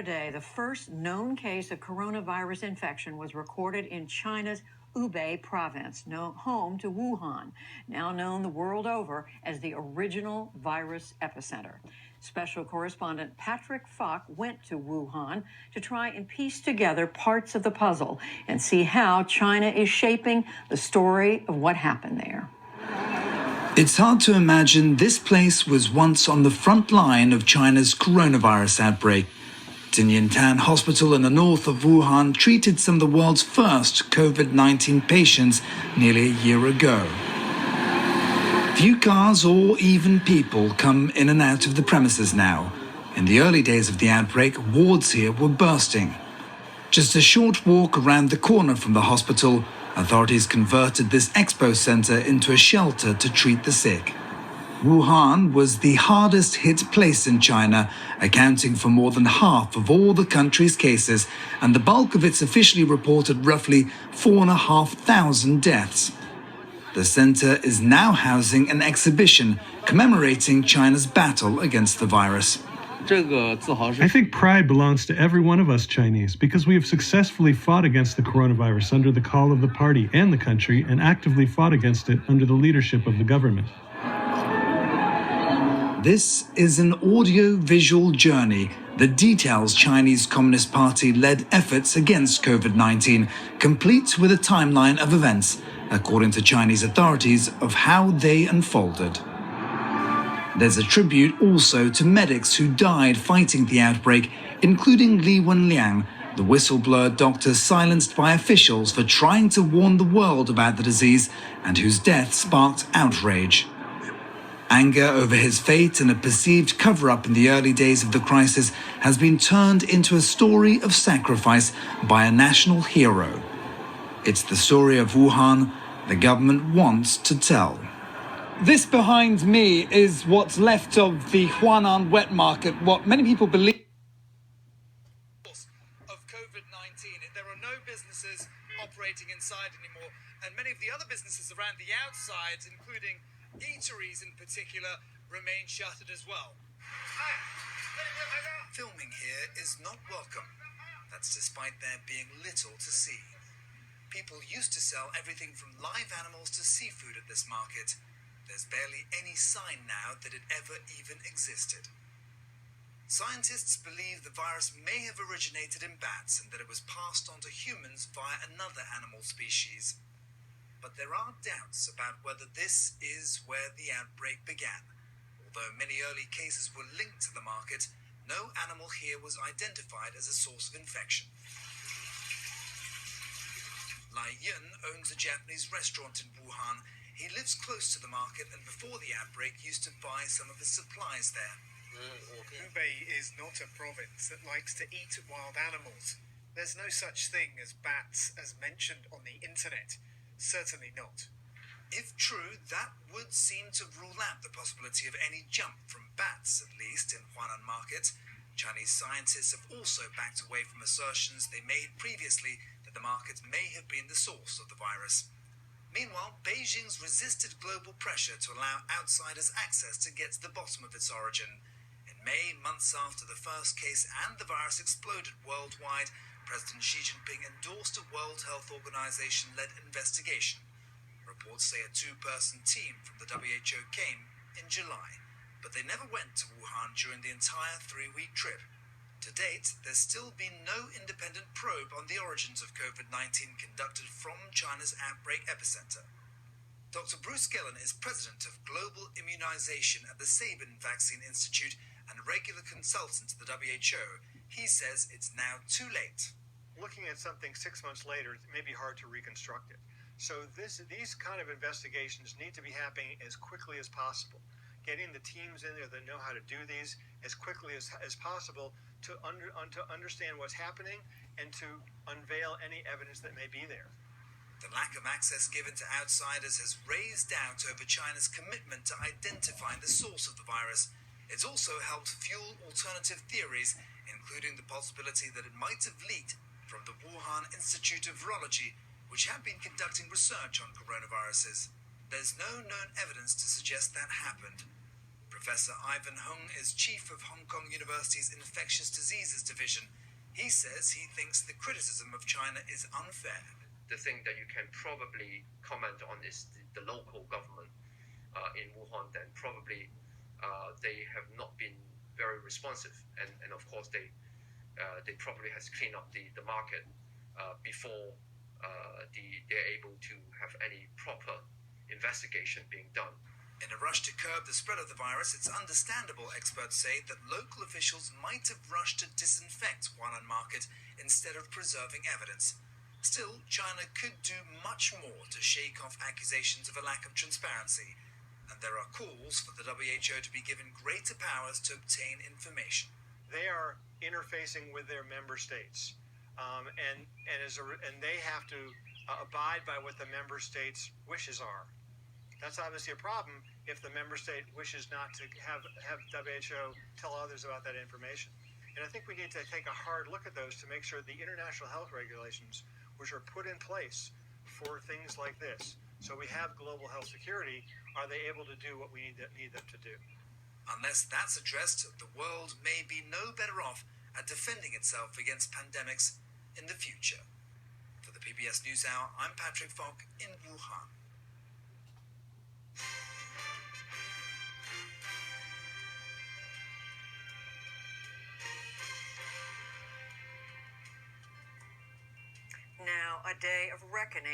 Yesterday, the first known case of coronavirus infection was recorded in China's Hubei province, home to Wuhan, now known the world over as the original virus epicenter. Special correspondent Patrick Falk went to Wuhan to try and piece together parts of the puzzle and see how China is shaping the story of what happened there. It's hard to imagine this place was once on the front line of China's coronavirus outbreak. Tinyintan Hospital in the north of Wuhan treated some of the world's first COVID-19 patients nearly a year ago. Few cars or even people come in and out of the premises now. In the early days of the outbreak, wards here were bursting. Just a short walk around the corner from the hospital, authorities converted this expo center into a shelter to treat the sick. Wuhan was the hardest hit place in China, accounting for more than half of all the country's cases and the bulk of its officially reported roughly 4,500 deaths. The center is now housing an exhibition commemorating China's battle against the virus. I think pride belongs to every one of us Chinese because we have successfully fought against the coronavirus under the call of the party and the country and actively fought against it under the leadership of the government. This is an audio-visual journey that details Chinese Communist Party-led efforts against COVID-19, complete with a timeline of events, according to Chinese authorities, of how they unfolded. There's a tribute also to medics who died fighting the outbreak, including Li Wenliang, the whistleblower doctor silenced by officials for trying to warn the world about the disease and whose death sparked outrage. Anger over his fate and a perceived cover-up in the early days of the crisis has been turned into a story of sacrifice by a national hero. It's the story of Wuhan the government wants to tell. This behind me is what's left of the Huanan wet market, what many people believe of COVID-19. There are no businesses operating inside anymore, and many of the other businesses around the outside, including eateries in particular, remain shuttered as well. Filming here is not welcome. That's despite there being little to see. People used to sell everything from live animals to seafood at this market. There's barely any sign now that it ever even existed. Scientists believe the virus may have originated in bats and that it was passed on to humans via another animal species. But there are doubts about whether this is where the outbreak began. Although many early cases were linked to the market, no animal here was identified as a source of infection. Lai Yun owns a Japanese restaurant in Wuhan. He lives close to the market and before the outbreak used to buy some of his supplies there. Hubei is not a province that likes to eat wild animals. There's no such thing as bats as mentioned on the internet. Certainly not. If true, that would seem to rule out the possibility of any jump from bats, at least in Huanan market. Chinese scientists have also backed away from assertions they made previously that the market may have been the source of the virus. Meanwhile, Beijing's resisted global pressure to allow outsiders access to get to the bottom of its origin. In May, months after the first case and the virus exploded worldwide, President Xi Jinping endorsed a World Health Organization-led investigation. Reports say a two-person team from the WHO came in July, but they never went to Wuhan during the entire 3-week trip. To date, there's still been no independent probe on the origins of COVID-19 conducted from China's outbreak epicenter. Dr. Bruce Gillen is president of Global Immunization at the Sabin Vaccine Institute and a regular consultant to the WHO. He says it's now too late. Looking at something 6 months later, it may be hard to reconstruct it. So these kind of investigations need to be happening as quickly as possible. Getting the teams in there that know how to do these as quickly as possible to understand what's happening and to unveil any evidence that may be there. The lack of access given to outsiders has raised doubt over China's commitment to identifying the source of the virus. It's also helped fuel alternative theories, including the possibility that it might have leaked from the Wuhan Institute of Virology, which had been conducting research on coronaviruses. There's no known evidence to suggest that happened. Professor Ivan Hung is chief of Hong Kong University's Infectious Diseases Division. He says he thinks the criticism of China is unfair. The thing that you can probably comment on is the local government in Wuhan. Then probably they have not been very responsive, and of course they probably has cleaned up the market before they're able to have any proper investigation being done. In a rush to curb the spread of the virus, it's understandable, experts say, that local officials might have rushed to disinfect Wuhan market instead of preserving evidence. Still, China could do much more to shake off accusations of a lack of transparency, and there are calls for the WHO to be given greater powers to obtain information. They are interfacing with their member states, and they have to abide by what the member states' wishes are. That's obviously a problem if the member state wishes not to have WHO tell others about that information. And I think we need to take a hard look at those to make sure the international health regulations, which are put in place for things like this, so we have global health security, are they able to do what we need them to do? Unless that's addressed, the world may be no better off at defending itself against pandemics in the future. For the PBS NewsHour, I'm Patrick Falk in Wuhan. Now, a day of reckoning.